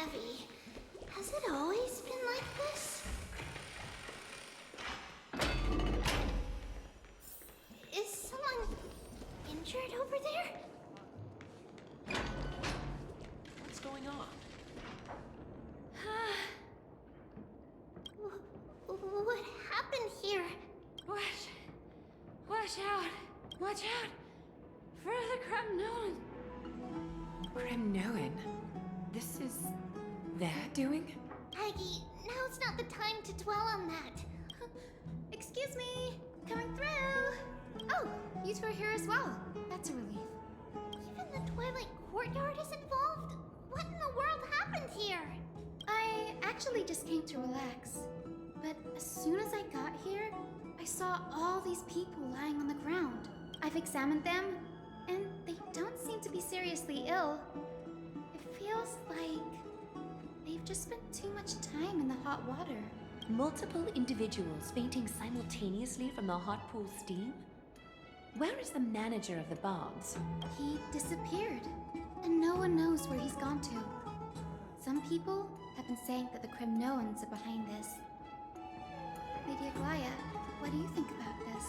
heavy. Has it always been like this? Is someone injured over there? What's going on? What happened here? Watch out! Watch out! For the Kremnoan! Kremnoan? This is their doing? Aggie, now's not the time to dwell on that. Excuse me! Coming through! Oh, you two are here as well. That's a relief. Even the Twilight Courtyard is involved? What in the world happened here? I actually just came to relax. But as soon as I got here, I saw all these people lying on the ground. I've examined them, and they don't seem to be seriously ill. It feels like they've just spent too much time in the hot water. Multiple individuals fainting simultaneously from the hot pool steam? Where is the manager of the bards? He disappeared, and no one knows where he's gone to. Some people have been saying that the Kremnoans are behind this. Lady Aglaea, what do you think about this?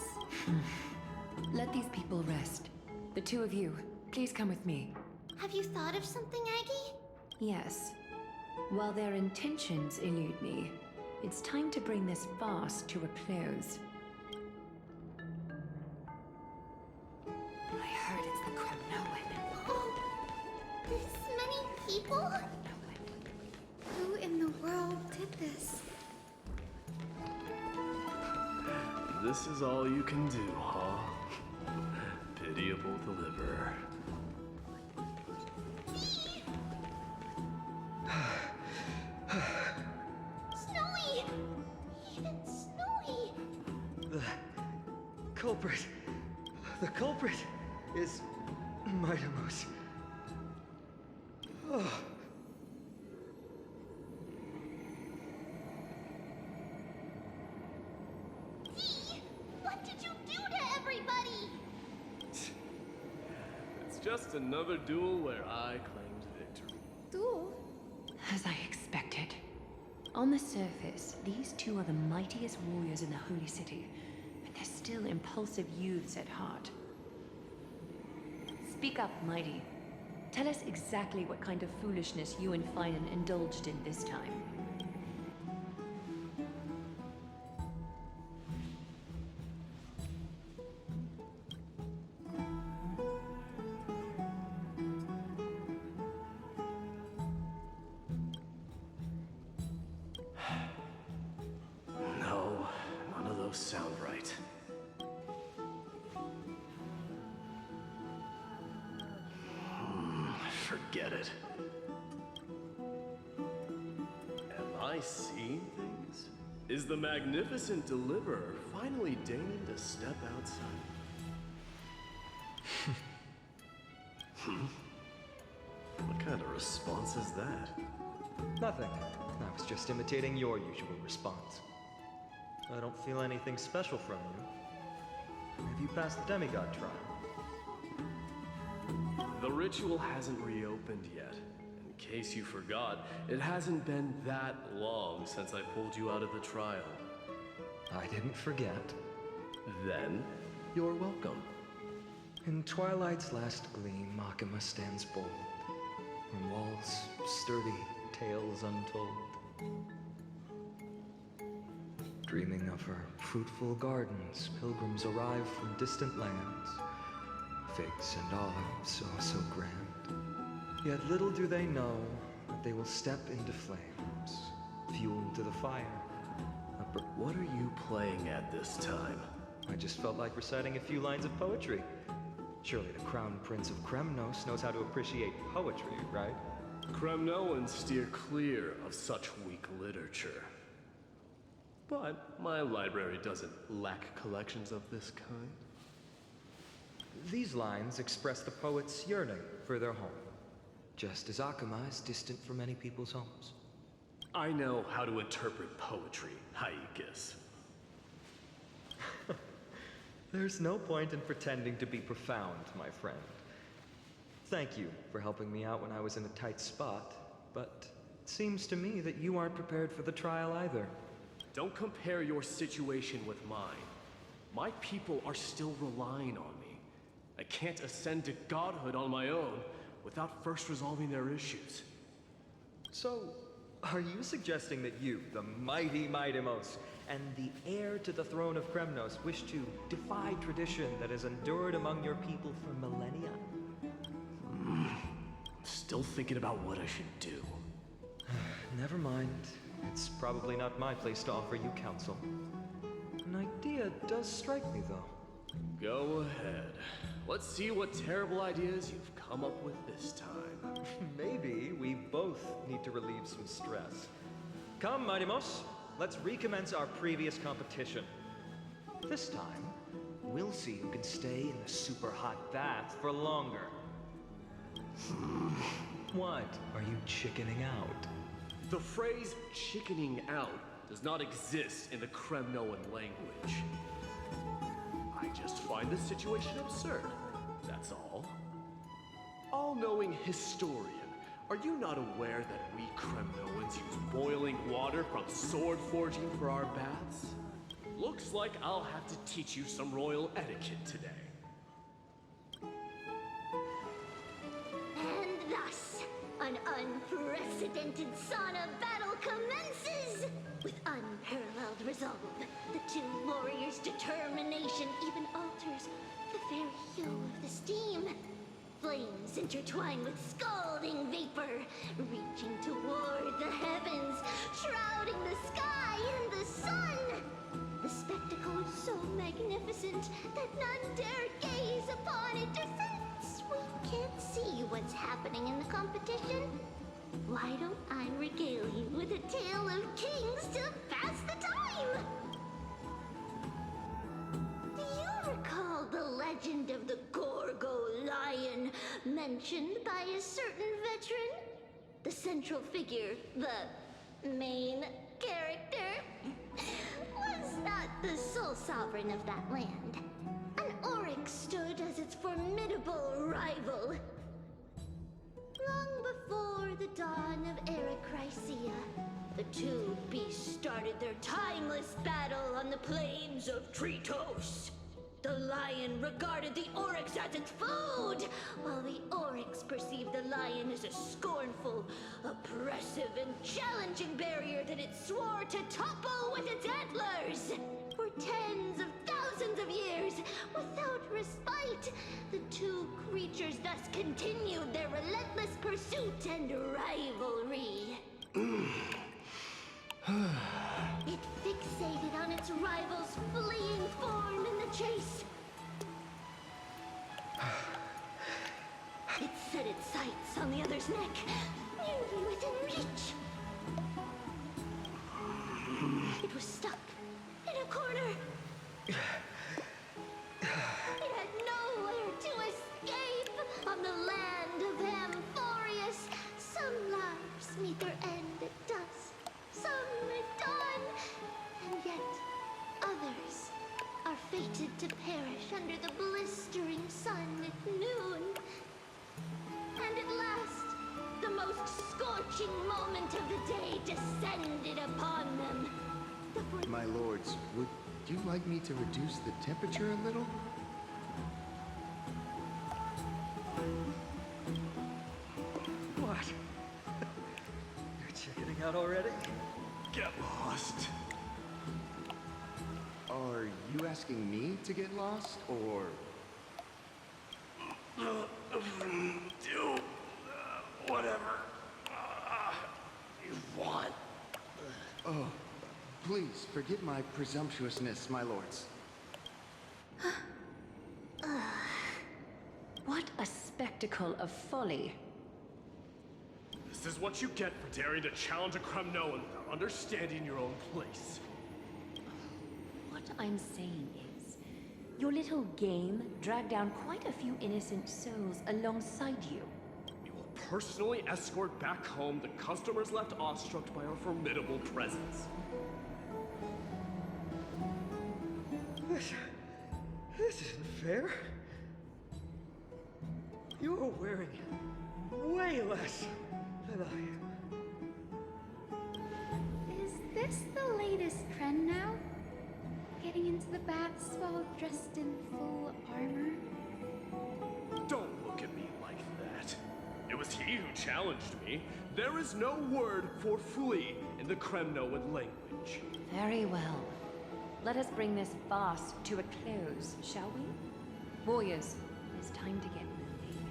Let these people rest. The two of you, please come with me. Have you thought of something, Aggie? Yes. While their intentions elude me, it's time to bring this farce to a close. I heard it's the Kremnoan. Oh, this many people? Who in the world did this? This is all you can do, huh? Pitiable deliverer. Snowy! Even Snowy! The culprit is Mydei. Oh. Dee! What did you do to everybody? It's just another duel where I claimed victory. Duel? As I expected. On the surface, these two are the mightiest warriors in the Holy City, but they're still impulsive youths at heart. Speak up, Mighty. Tell us exactly what kind of foolishness you and Phainon indulged in this time. No, none of those sound right. Forget it. Am I seeing things? Is the magnificent deliverer finally deigning to step outside? What kind of response is that? Nothing. I was just imitating your usual response. I don't feel anything special from you. Have you passed the demigod trial? The ritual hasn't reopened yet. In case you forgot, it hasn't been that long since I pulled you out of the trial. I didn't forget. Then, you're welcome. In twilight's last gleam, Okhema stands bold. Her walls sturdy, tales untold. Dreaming of her fruitful gardens, pilgrims arrive from distant lands. Figs and olives, oh so grand. Yet little do they know that they will step into flames, fuel to the fire. What are you playing at this time? I just felt like reciting a few lines of poetry. Surely the Crown Prince of Kremnos knows how to appreciate poetry, right? Kremnoans steer clear of such weak literature. But my library doesn't lack collections of this kind. These lines express the poet's yearning for their home, just as Okhema is distant from many people's homes. I know how to interpret poetry, Haikis. There's no point in pretending to be profound, my friend. Thank you for helping me out when I was in a tight spot, but Seems to me that you aren't prepared for the trial either. Don't compare your situation with mine. My people are still relying on me. I can't ascend to godhood on my own without first resolving their issues. So, are you suggesting that you, the mighty Mydemos, and the heir to the throne of Kremnos, wish to defy tradition that has endured among your people for millennia? I'm still thinking about what I should do. Never mind. It's probably not my place to offer you counsel. An idea does strike me, though. Go ahead. Let's see what terrible ideas you've come up with this time. Maybe we both need to relieve some stress. Come, Mydemos. Let's recommence our previous competition. This time, we'll see who can stay in the super hot bath for longer. What? Are you chickening out? The phrase chickening out does not exist in the Kremnoan language. I just find the situation absurd. That's all. All-knowing historian, are you not aware that we Kremnoans use boiling water from sword forging for our baths? Looks like I'll have to teach you some royal etiquette today. And thus, an unprecedented sauna battle commences! With unparalleled resolve, the two warriors' determination even alters the very hue of the steam. Flames intertwine with scalding vapor, reaching toward the heavens, shrouding the sky and the sun. The spectacle is so magnificent that none dare gaze upon it since we can't see what's happening in the competition. Why don't I regale you with a tale of kings to pass the time? Do you recall the legend of the Gorgo lion mentioned by a certain veteran? The central figure, the main character, was not the sole sovereign of that land. An oryx stood as its formidable rival. Long before the dawn of Erechrysia, the two beasts started their timeless battle on the plains of Tritos. The lion regarded the oryx as its food, while the oryx perceived the lion as a scornful, oppressive, and challenging barrier that it swore to topple with its antlers. For tens of thousands of years, without respite, the two creatures thus continued their relentless pursuit and rivalry. It fixated on its rival's fleeing form in the chase. It set its sights on the other's neck, nearly within reach. It was stuck in a corner. It had nowhere to escape. On the land of amphoreus, some lives meet their end at dusk, some at dawn, and yet others are fated to perish under the blistering sun at noon. And at last, the most scorching moment of the day descended upon them. My lords, would you like me to reduce the temperature a little? What? You're chickening out already? Get lost. Are you asking me to get lost, or... Do whatever you want. Oh, please forgive my presumptuousness, my lords. What a spectacle of folly. This is what you get for daring to challenge a Kremnoan without understanding your own place. What I'm saying is, your little game dragged down quite a few innocent souls alongside you. We will personally escort back home the customers left awestruck by our formidable presence. This isn't fair. You're wearing way less than I am. this the latest trend now? Getting into the baths while dressed in full armor? Don't look at me like that. It was he who challenged me. There is no word for flee in the Kremnoan language. Very well. Let us bring this farce to a close, shall we? Warriors, it's time to get moving.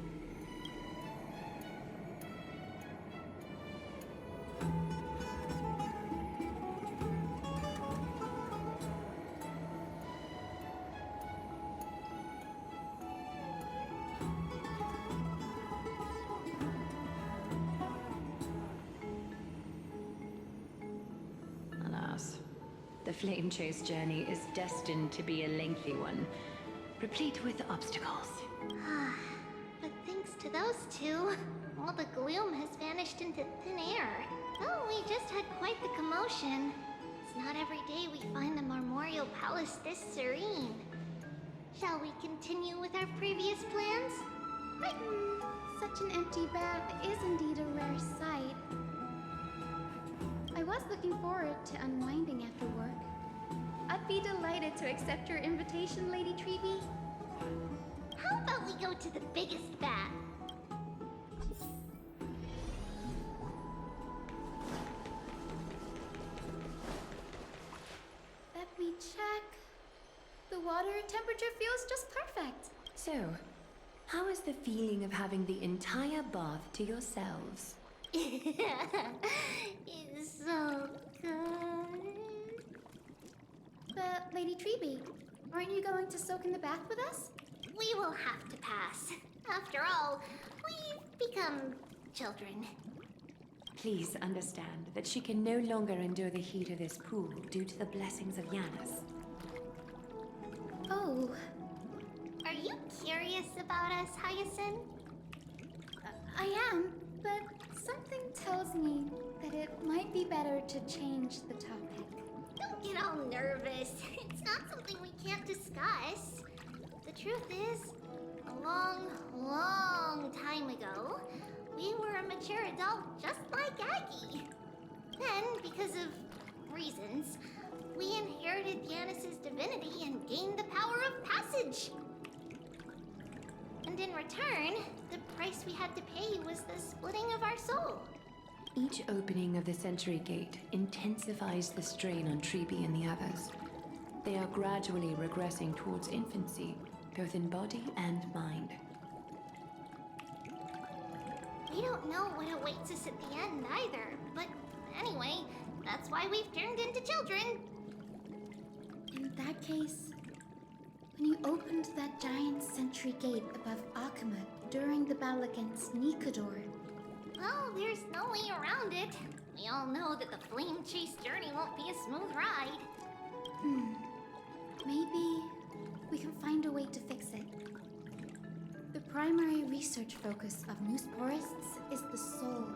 Alas, the flame chase journey is destined to be a lengthy one, replete with obstacles. But thanks to those two, all the gloom has vanished into thin air. Oh, we just had quite the commotion. It's not every day we find the Marmorial Palace this serene. Shall we continue with our previous plans? Such an empty bath is indeed a rare sight. I was looking forward to unwinding after work. I'd be delighted to accept your invitation, Lady Treeby. How about we go to the biggest bath? Let me check. The water temperature feels just perfect. So, how is the feeling of having the entire bath to yourselves? It's so good. But, Lady Treeby, aren't you going to soak in the bath with us? We will have to pass. After all, we've become children. Please understand that she can no longer endure the heat of this pool due to the blessings of Yanis. Oh, Are you curious about us, Hyacinth? I am, but something tells me that it might be better to change the topic. Don't get all nervous. It's not something we can't discuss. The truth is, a long, long time ago, we were a mature adult just like Aggie. Then, because of reasons, we inherited Yanis's divinity and gained the power of passage. And in return, the price we had to pay was the splitting of our soul. Each opening of the Century Gate intensifies the strain on Treeby and the others. They are gradually regressing towards infancy, both in body and mind. We don't know what awaits us at the end either, but anyway, that's why we've turned into children. In that case, when you opened that giant sentry gate above Okhema during the battle against Nikador, Well, there's no way around it. We all know that the flame chase journey won't be a smooth ride. maybe we can find a way to fix it. The primary research focus of Moose Forests is the soul.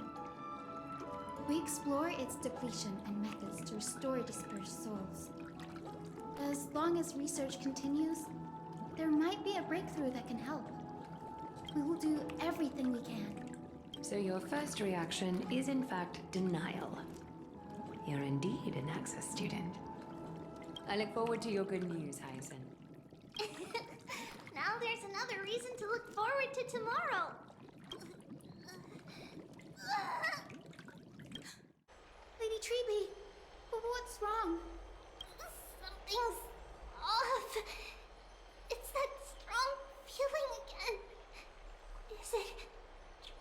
We explore its depletion and methods to restore dispersed souls. As long as research continues, there might be a breakthrough that can help. We will do everything we can. So your first reaction is in fact denial. You're indeed an Access student. I look forward to your good news, Hyacinth. Now there's another reason to look forward to tomorrow. Lady Treeby, what's wrong? Something's off. It's that strong feeling again. Is it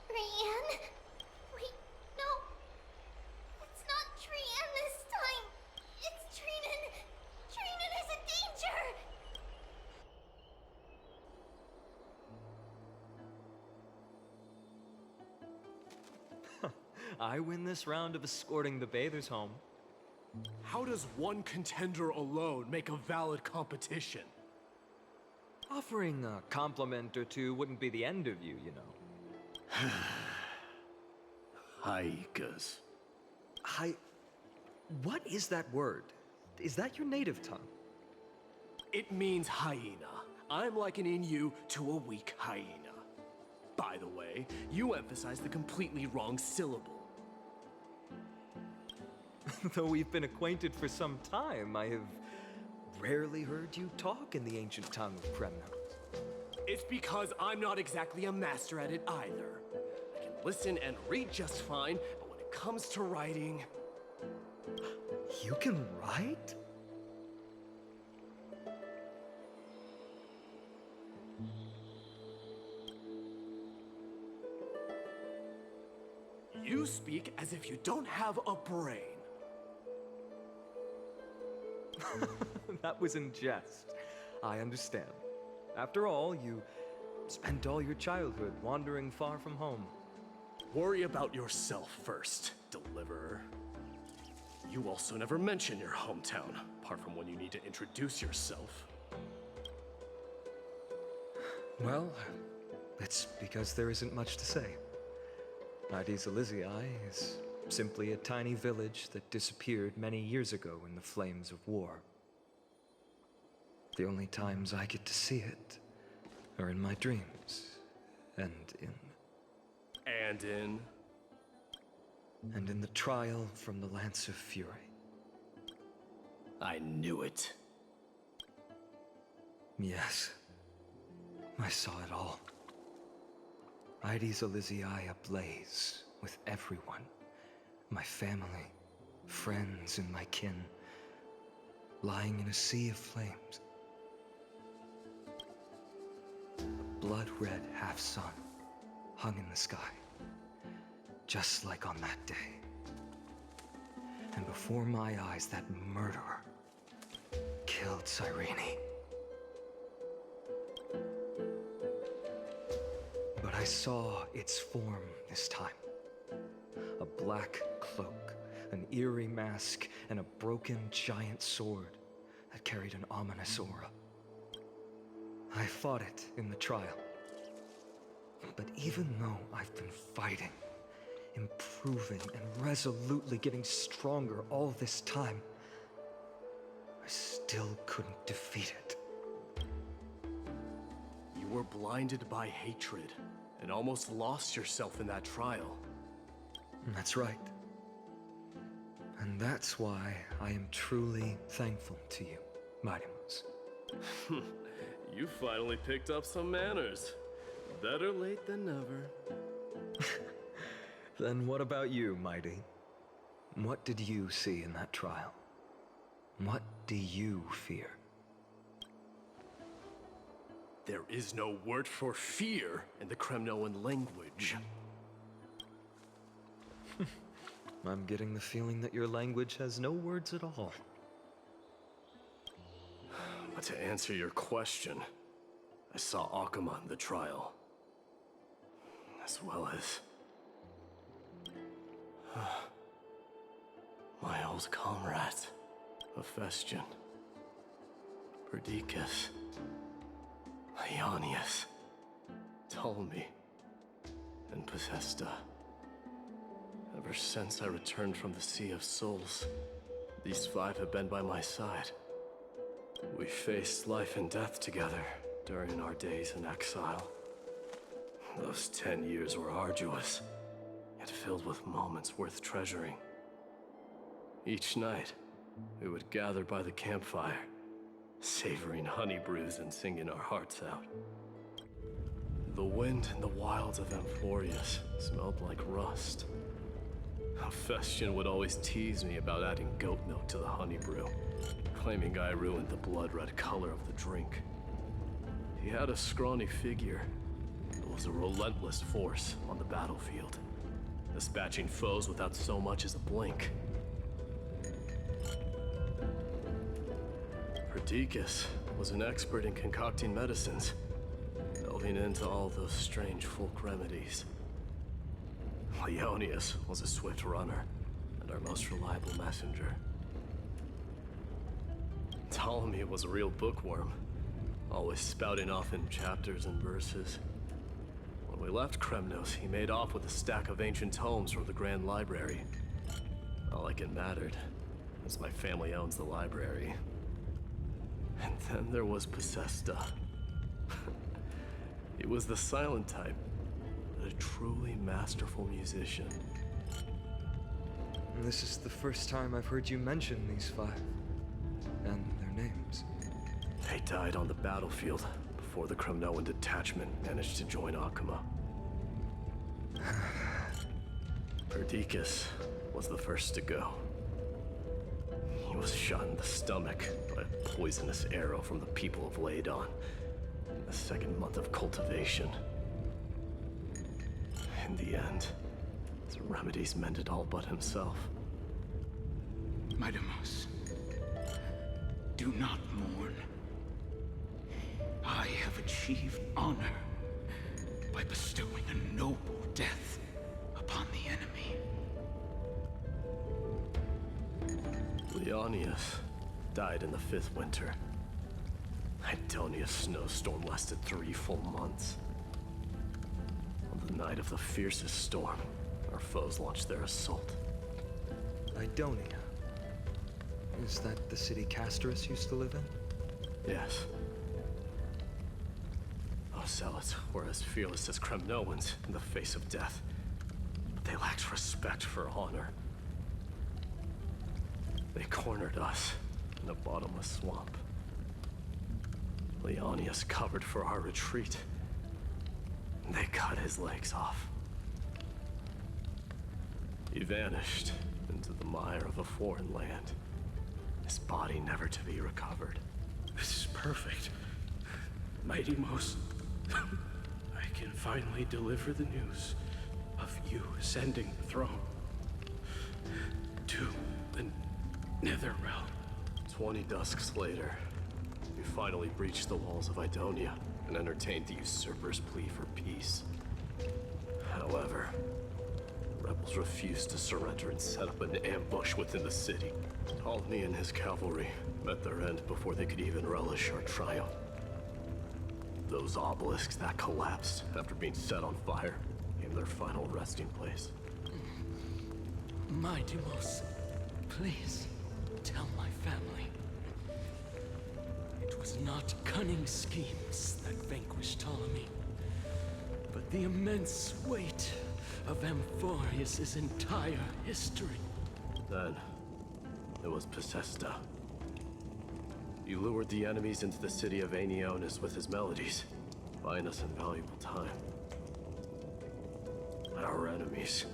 Trian? Wait, no. It's not Trian this time. It's Trinan. Trinan is in danger. I win this round of escorting the bathers home. How does one contender alone make a valid competition? Offering a compliment or two wouldn't be the end of you, you know. Haikas. What is that word? Is that your native tongue? It means hyena. I'm likening you to a weak hyena. By the way, you emphasize the completely wrong syllable. Though we've been acquainted for some time, I have rarely heard you talk in the ancient tongue of Kremno. It's because I'm not exactly a master at it either. I can listen and read just fine, but when it comes to writing... You can write? You speak as if you don't have a brain. That was in jest. I understand. After all, you spent all your childhood wandering far from home. Worry about yourself first, deliverer. You also never mention your hometown, apart from when you need to introduce yourself. Well, it's because there isn't much to say. Mydei is simply a tiny village that disappeared many years ago in the flames of war. The only times I get to see it are in my dreams, and in the trial from the Lance of Fury. I knew it. Yes, I saw it all. Mydei ablaze with everyone. My family, friends, and my kin, lying in a sea of flames. A blood-red half-sun hung in the sky, just like on that day. And before my eyes, that murderer killed Cyrene. But I saw its form this time. A black cloak, an eerie mask, and a broken giant sword that carried an ominous aura. I fought it in the trial. But even though I've been fighting, improving, and resolutely getting stronger all this time, I still couldn't defeat it. You were blinded by hatred, and almost lost yourself in that trial. That's right. And that's why I am truly thankful to you, Mydei. You finally picked up some manners. Better late than never. Then what about you, Mydei? What did you see in that trial? What do you fear? There is no word for fear in the Kremnoan language. I'm getting the feeling that your language has no words at all. But to answer your question, I saw Okhema in the trial. As well as... my old comrades, Hephaestion, Perdiccas, Ionius, Ptolemy, and Possesta. Ever since I returned from the Sea of Souls, these five have been by my side. We faced life and death together during our days in exile. Those 10 years were arduous, yet filled with moments worth treasuring. Each night, we would gather by the campfire, savoring honey brews and singing our hearts out. The wind in the wilds of amphoreus smelled like rust. Hephaestion would always tease me about adding goat milk to the honey brew, claiming I ruined the blood-red color of the drink. He had a scrawny figure, but was a relentless force on the battlefield, dispatching foes without so much as a blink. Perdiccas was an expert in concocting medicines, delving into all those strange folk remedies. Ionius was a swift runner and our most reliable messenger. Ptolemy was a real bookworm, always spouting off in chapters and verses. When we left Kremnos, he made off with a stack of ancient tomes from the Grand Library. Not like it mattered, as my family owns the library. And then there was Possesta. He was the silent type, but a truly masterful musician. This is the first time I've heard you mention these five. And their names. They died on the battlefield before the Kremnoan detachment managed to join Okhema. Perdiccas was the first to go. He was shot in the stomach by a poisonous arrow from the people of Laidon in the second month of cultivation. In the end, the remedies mended all but himself. Mydei, do not mourn. I have achieved honor by bestowing a noble death upon the enemy. Leonius died in the 5th winter. Idonia's snowstorm lasted 3 full months. On the night of the fiercest storm, our foes launched their assault. Idonia. Is that the city Castorice used to live in? Yes. Those zealots were as fearless as Kremnoans in the face of death. But they lacked respect for honor. They cornered us in a bottomless swamp. Leonius covered for our retreat. And they cut his legs off. He vanished into the mire of a foreign land. His body never to be recovered. This is perfect. Mydei, I can finally deliver the news of you ascending the throne to the Nether Realm. 20 dusks later, we finally breached the walls of Idonia and entertained the usurper's plea for peace. However, the rebels refused to surrender and set up an ambush within the city. Ptolemy and his cavalry met their end before they could even relish our triumph. Those obelisks that collapsed after being set on fire became their final resting place. Mydei, please tell my family. It was not cunning schemes that vanquished Ptolemy, but the immense weight of amphoreus' entire history. Then, it was Pacesta. He lured the enemies into the city of Aenionis with his melodies, buying us invaluable time. Our enemies,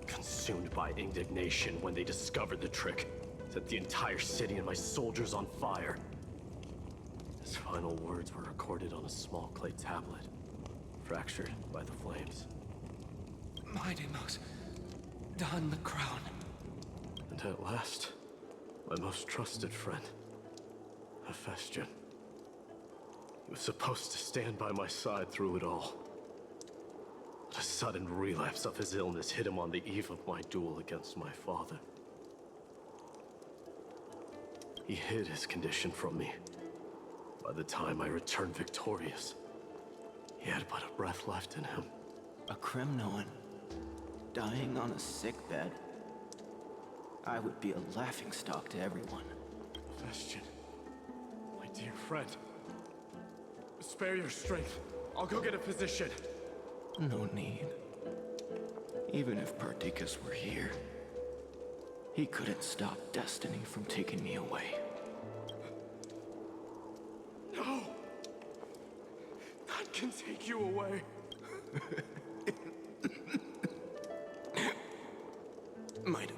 consumed by indignation when they discovered the trick, set the entire city and my soldiers on fire. His final words were recorded on a small clay tablet, fractured by the flames. Mydei, don the crown. And at last, my most trusted friend, Hephaestion. He was supposed to stand by my side through it all. But a sudden relapse of his illness hit him on the eve of my duel against my father. He hid his condition from me. By the time I returned victorious, he had but a breath left in him. A Kremnoan dying on a sick bed? I would be a laughingstock to everyone. Hephaestion, my dear friend, spare your strength. I'll go get a physician. No need. Even if Perdiccas were here, he couldn't stop destiny from taking me away. No! None can take you away. Mydei,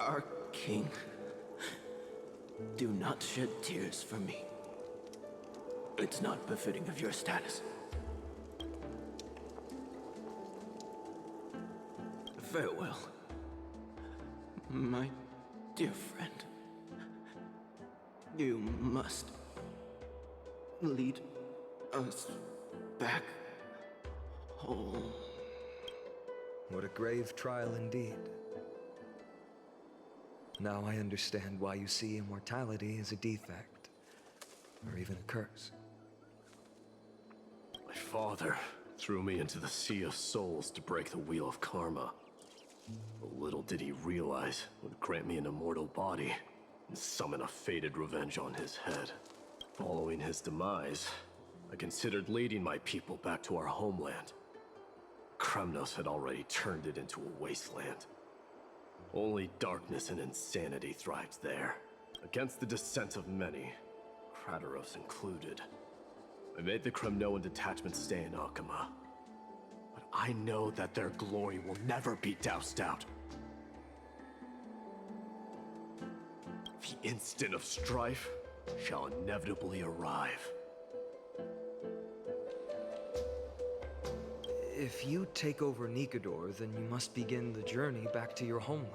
our king, do not shed tears for me. It's not befitting of your status. Farewell, my dear friend. You must lead us back home. What a grave trial indeed. Now I understand why you see immortality as a defect, or even a curse. My father threw me into the sea of souls to break the wheel of karma. But little did he realize it would grant me an immortal body and summon a fated revenge on his head. Following his demise, I considered leading my people back to our homeland. Kremnos had already turned it into a wasteland. Only darkness and insanity thrived there, against the dissent of many, Krateros included. I made the Kremnoan detachment stay in Okhema, but I know that their glory will never be doused out. The instant of strife shall inevitably arrive. If you take over Nikodor, then you must begin the journey back to your homeland.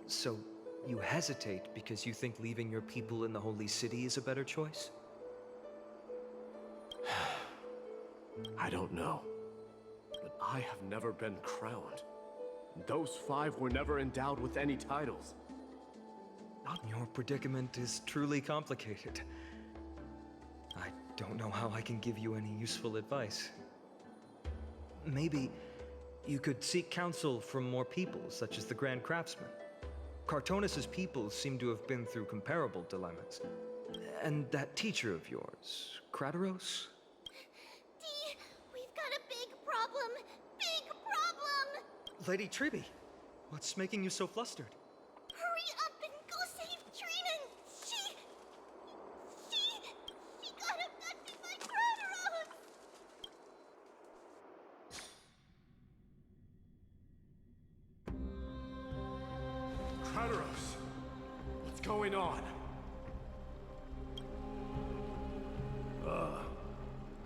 So, you hesitate because you think leaving your people in the Holy City is a better choice? I don't know. But I have never been crowned. Those 5 were never endowed with any titles. Your predicament is truly complicated. I don't know how I can give you any useful advice. Maybe you could seek counsel from more peoples, such as the Grand Craftsman. Cartonis' people seem to have been through comparable dilemmas. And that teacher of yours, Krateros? Dee, we've got a big problem! Big problem! Lady Triby, what's making you so flustered? Hurry up and go save Trinan! She got abducted by Krateros! Krateros! What's going on?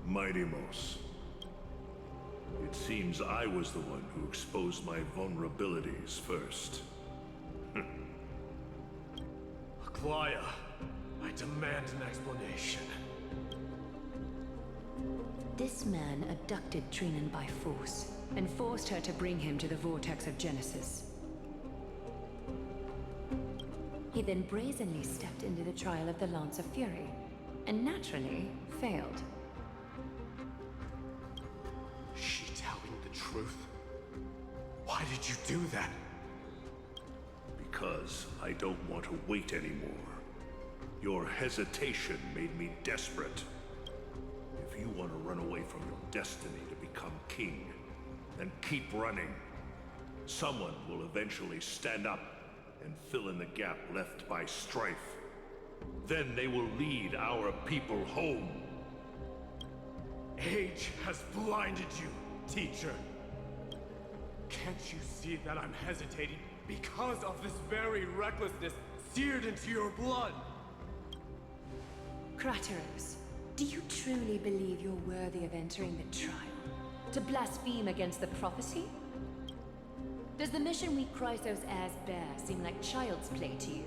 Mydei. It seems I was the one who exposed my vulnerabilities first. Aglaea, I demand an explanation. This man abducted Trinan by force, and forced her to bring him to the vortex of Genesis. He then brazenly stepped into the trial of the Lance of Fury, and naturally failed. Is she telling the truth? Why did you do that? Because I don't want to wait anymore. Your hesitation made me desperate. If you want to run away from your destiny to become king, then keep running. Someone will eventually stand up and fill in the gap left by strife. Then they will lead our people home. Age has blinded you, teacher. Can't you see that I'm hesitating because of this very recklessness seared into your blood? Krateros, do you truly believe you're worthy of entering the trial? To blaspheme against the prophecy? Does the mission we Chrysos heirs bear seem like child's play to you?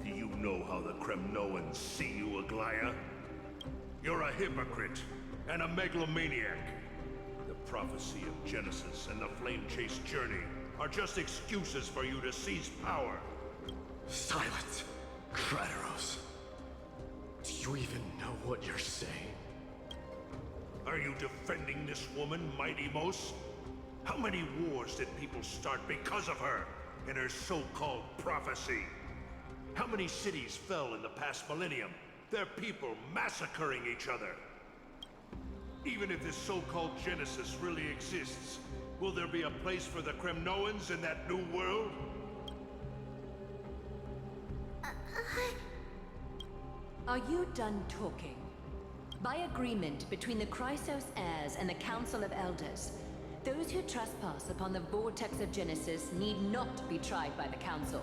Do you know how the Kremnoans see you, Aglaea? You're a hypocrite and a megalomaniac. The prophecy of Genesis and the flame-chased journey are just excuses for you to seize power. Silence, Krateros. Do you even know what you're saying? Are you defending this woman, Mydei? How many wars did people start because of her and her so-called prophecy? How many cities fell in the past millennium, their people massacring each other? Even if this so-called Genesis really exists, will there be a place for the Kremnoans in that new world? Are you done talking? By agreement between the Chrysos heirs and the Council of Elders, those who trespass upon the vortex of Genesis need not be tried by the Council.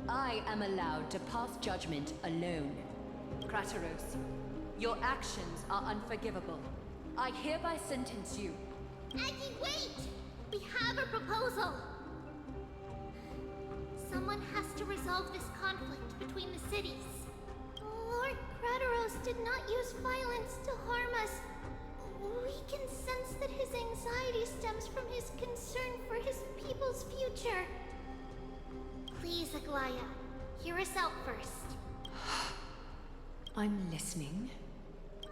I am allowed to pass judgment alone. Krateros, your actions are unforgivable. I hereby sentence you. Aggie, wait! We have a proposal! Someone has to resolve this conflict between the cities. Lord Krateros did not use violence to harm us. We can sense that his anxiety stems from his concern for his people's future. Please, Aglaea, hear us out first. I'm listening.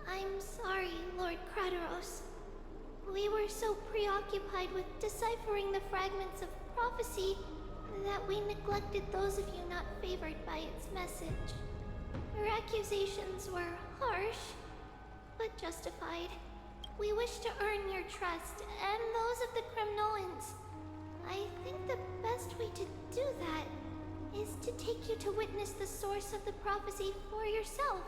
I'm sorry, Lord Krateros. We were so preoccupied with deciphering the fragments of prophecy that we neglected those of you not favored by its message. Her accusations were harsh, but justified. We wish to earn your trust and those of the Kremnoans. I think the best way to do that is to take you to witness the source of the prophecy for yourself.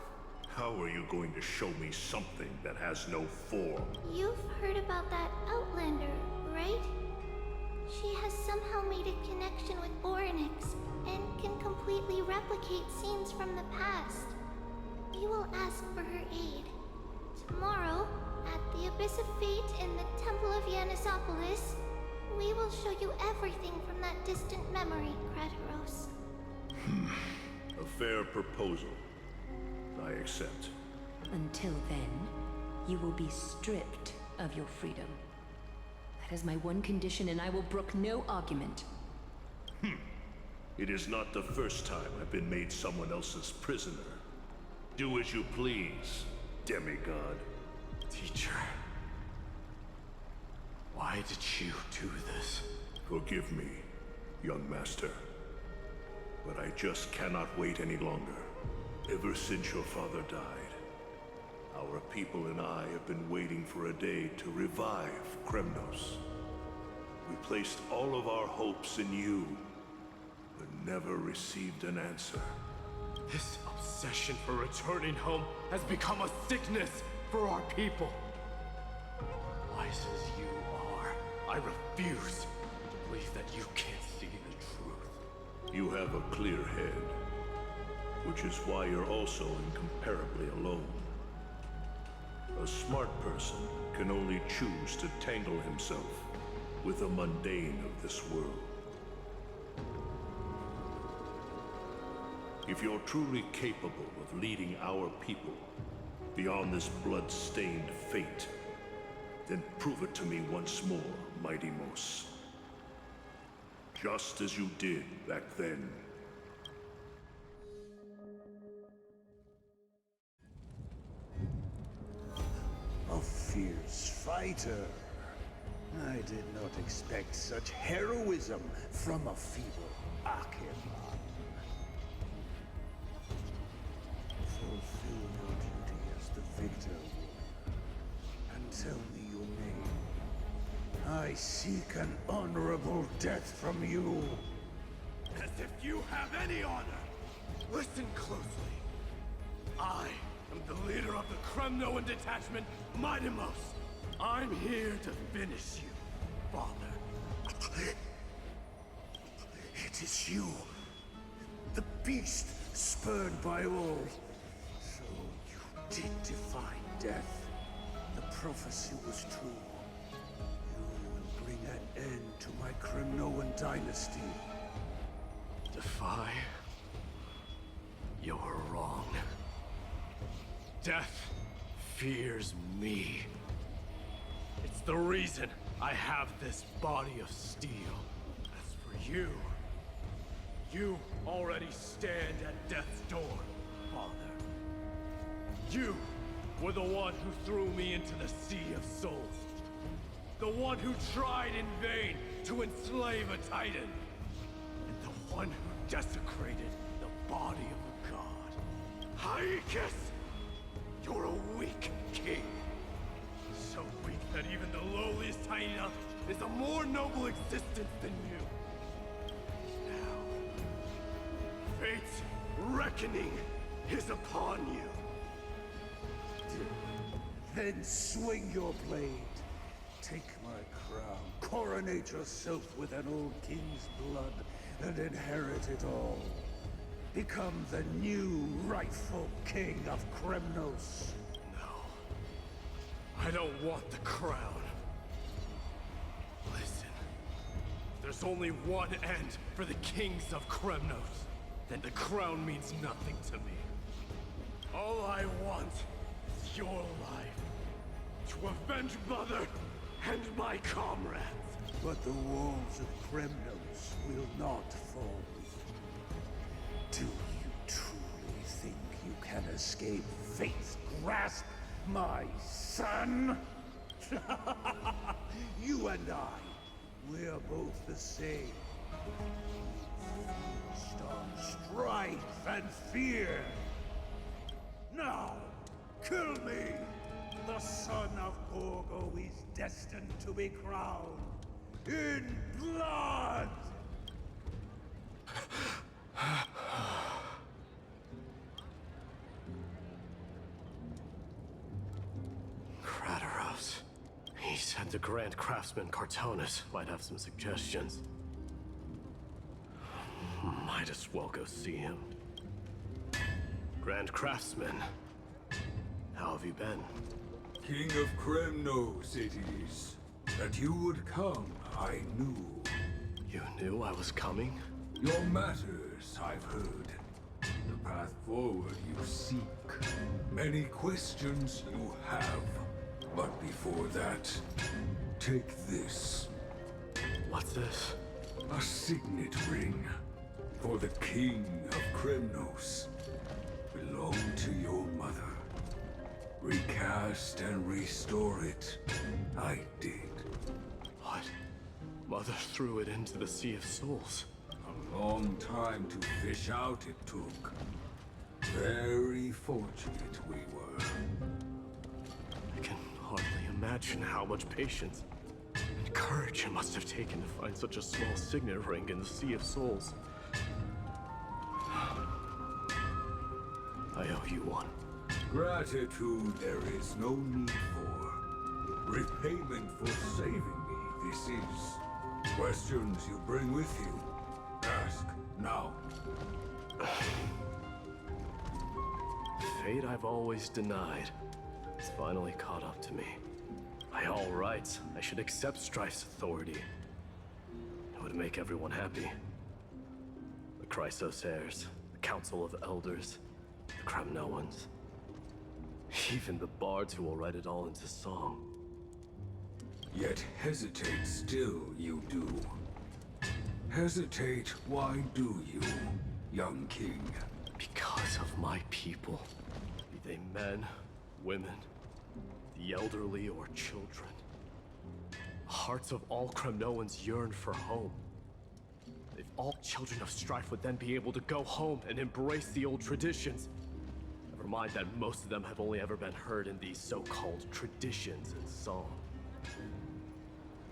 How are you going to show me something that has no form? You've heard about that Outlander, right? She has somehow made a connection with Orynyx and can completely replicate scenes from the past. We will ask for her aid. Tomorrow, at the Abyss of Fate in the Temple of Yanisopolis, we will show you everything from that distant memory, Krateros. A fair proposal. I accept. Until then, you will be stripped of your freedom. That is my one condition, and I will brook no argument. It is not the first time I've been made someone else's prisoner. Do as you please, demigod. Teacher, why did you do this? Forgive me, young master. But I just cannot wait any longer. Ever since your father died, our people and I have been waiting for a day to revive Kremnos. We placed all of our hopes in you, but never received an answer. This obsession for returning home has become a sickness for our people. Wise as you are, I refuse to believe that you can't see the truth. You have a clear head, which is why you're also incomparably alone. A smart person can only choose to tangle himself with the mundane of this world. If you're truly capable of leading our people beyond this blood-stained fate, then prove it to me once more, Mighty Mos. Just as you did back then. A fierce fighter. I did not expect such heroism from a feeble Okhema. Fulfill your duty as the victor, and tell me your name. I seek an honorable death from you. As if you have any honor! Listen closely. I am the leader of the Kremnoan detachment, Mydei. I'm here to finish you, Father. It is you, the beast spurned by all. So you did defy death. The prophecy was true. You will bring an end to my Kremnoan dynasty. Defy? You're wrong. Death fears me. It's the reason I have this body of steel. As for you, you already stand at death's door, Father. You were the one who threw me into the Sea of Souls. The one who tried in vain to enslave a Titan. And the one who desecrated the body of a god. Hyakis! You're a weak king. So weak that even the lowliest hyena is a more noble existence than you. Now, fate's reckoning is upon you. Then swing your blade. Take my crown. Coronate yourself with an old king's blood and inherit it all. Become the new rightful king of Kremnos. I don't want the crown. Listen, there's only one end for the kings of Kremnos, then the crown means nothing to me. All I want is your life, to avenge Mother and my comrades. But the walls of Kremnos will not fall. Do you truly think you can escape fate's grasp, my son? You and I, we're both the same. Feast on strife and fear. Now, kill me! The son of Gorgo is destined to be crowned in blood! Kratos. He said the Grand Craftsman Cartonus might have some suggestions. Might as well go see him. Grand Craftsman, how have you been? King of Kremnos it is. That you would come, I knew. You knew I was coming? Your matters, I've heard. The path forward you seek. Many questions you have. But before that, take this. What's this? A signet ring. For the King of Kremnos. Belonged to your mother. Recast and restore it. I did. What? Mother threw it into the Sea of Souls. A long time to fish out it took. Very fortunate we were. I can hardly imagine how much patience and courage it must have taken to find such a small signet ring in the Sea of Souls. I owe you one. Gratitude there is no need for. Repayment for saving me, this is. Questions you bring with you. Ask, now. Fate I've always denied has finally caught up to me. By all rights, I should accept Strife's authority. It would make everyone happy. The Chrysos heirs, the Council of Elders, the Kremnoans. Even the bards who will write it all into song. Yet hesitate still you do. Hesitate, why do you, young king? Because of my people. Be they men, women, the elderly or children. The hearts of all Kremnoans yearn for home. If all children of strife would then be able to go home and embrace the old traditions. Never mind that most of them have only ever been heard in these so-called traditions and song.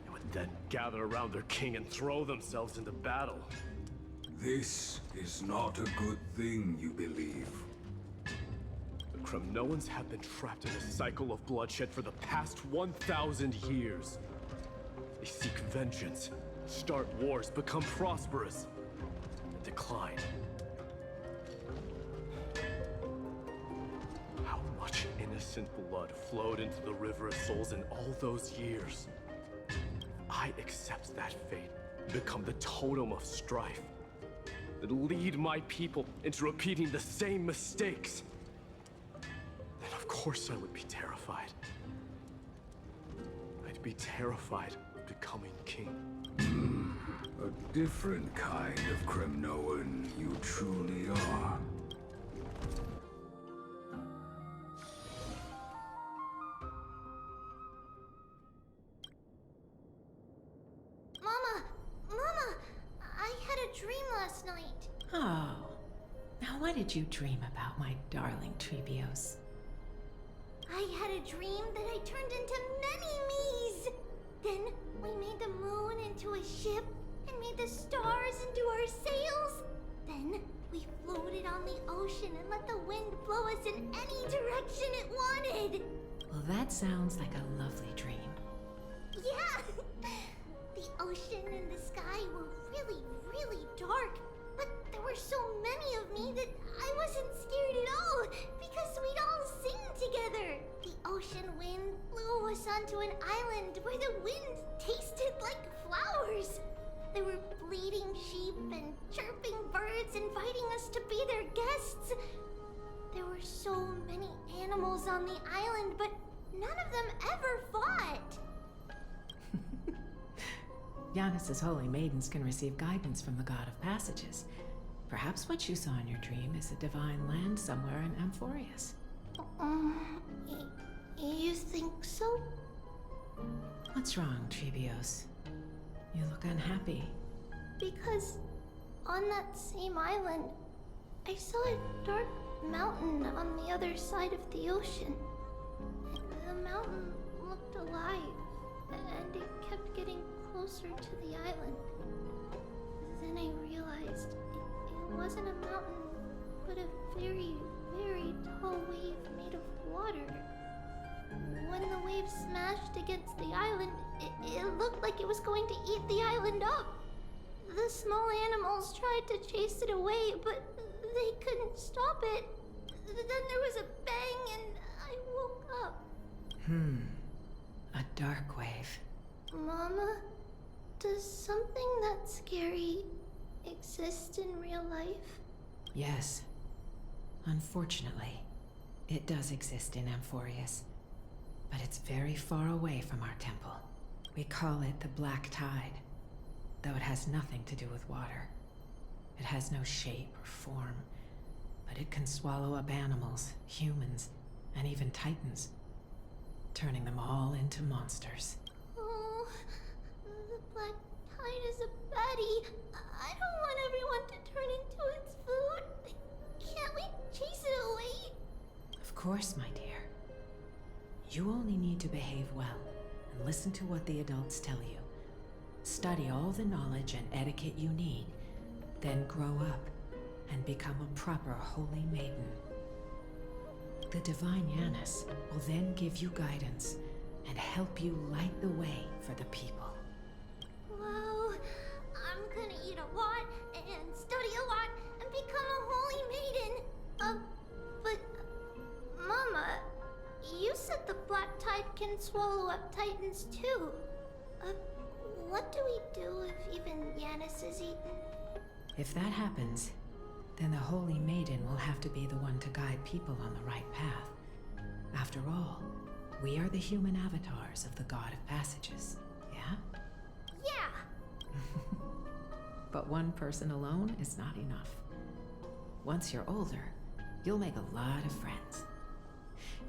They would then gather around their king and throw themselves into battle. This is not a good thing, you believe. The Kremnoans have been trapped in a cycle of bloodshed for the past 1,000 years. They seek vengeance, start wars, become prosperous, and decline. How much innocent blood flowed into the River of Souls in all those years? I accept that fate and become the totem of strife that lead my people into repeating the same mistakes. Then of course I would be terrified. I'd be terrified of becoming king. A different kind of Kremnoan you truly are. Mama, I had a dream last night. Oh. Now what did you dream about, my darling Trebios? I had a dream that I turned into many me's. Then we made the moon into a ship and made the stars into our sails. Then we floated on the ocean and let the wind blow us in any direction it wanted. Well, that sounds like a lovely dream. Yeah! The ocean and the sky were really, really dark. But there were so many of me that I wasn't scared at all because we'd all sing together. The ocean wind blew us onto an island where the wind tasted like flowers. There were bleating sheep and chirping birds inviting us to be their guests. There were so many animals on the island, but none of them ever fought. Giannis's holy maidens can receive guidance from the god of passages. Perhaps what you saw in your dream is a divine land somewhere in Amphoreus. You think so? What's wrong, Trebios? You look unhappy. Because on that same island, I saw a dark mountain on the other side of the ocean. The mountain looked alive, and it kept getting closer to the island. Then I realized it wasn't a mountain, but a very, very tall wave made of water. When the wave smashed against the island, it looked like it was going to eat the island up. The small animals tried to chase it away, but they couldn't stop it. Then there was a bang and I woke up. A dark wave. Mama, does something that scary exist in real life? Yes. Unfortunately, it does exist in Amphoreus. But it's very far away from our temple. We call it the Black Tide, though it has nothing to do with water. It has no shape or form, but it can swallow up animals, humans, and even titans, turning them all into monsters. Oh, the Black Tide is a baddie. I don't want everyone to turn into its food. Can't we chase it away? Of course, my dear. You only need to behave well and listen to what the adults tell you. Study all the knowledge and etiquette you need, then grow up and become a proper holy maiden. The divine Yanis will then give you guidance and help you light the way for the people. Wow, I'm gonna eat a lot and study a lot and become a holy maiden. But Mama, you said the Black Tide can swallow up titans too. What do we do if even Yanis is eaten? If that happens, then the holy maiden will have to be the one to guide people on the right path. After all, we are the human avatars of the God of Passages, yeah? Yeah! But one person alone is not enough. Once you're older, you'll make a lot of friends.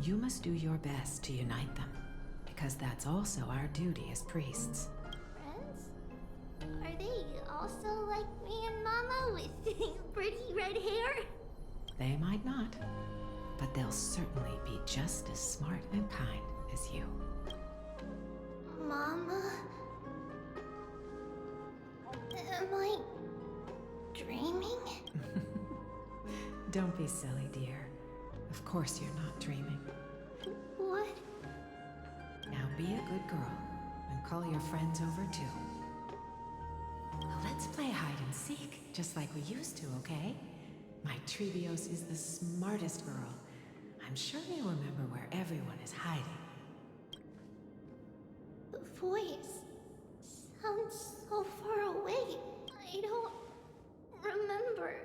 You must do your best to unite them, because that's also our duty as priests. Friends? Are they also like me and Mama with pretty red hair? They might not, but they'll certainly be just as smart and kind as you. Mama? Am I dreaming? Don't be silly, dear. Of course you're not dreaming. What? Now be a good girl and call your friends over too. Let's play hide and seek, just like we used to, okay? My Trebios is the smartest girl. I'm sure they remember where everyone is hiding. The voice sounds so far away. I don't remember.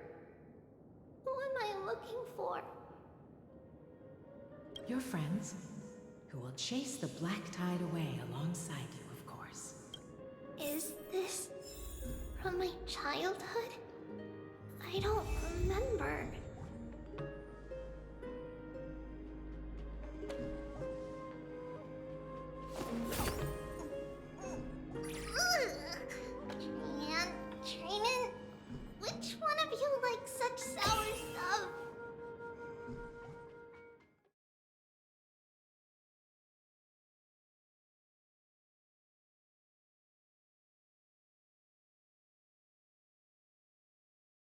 Who am I looking for? Your friends, who will chase the Black Tide away alongside you, of course. Is this from my childhood? I don't remember.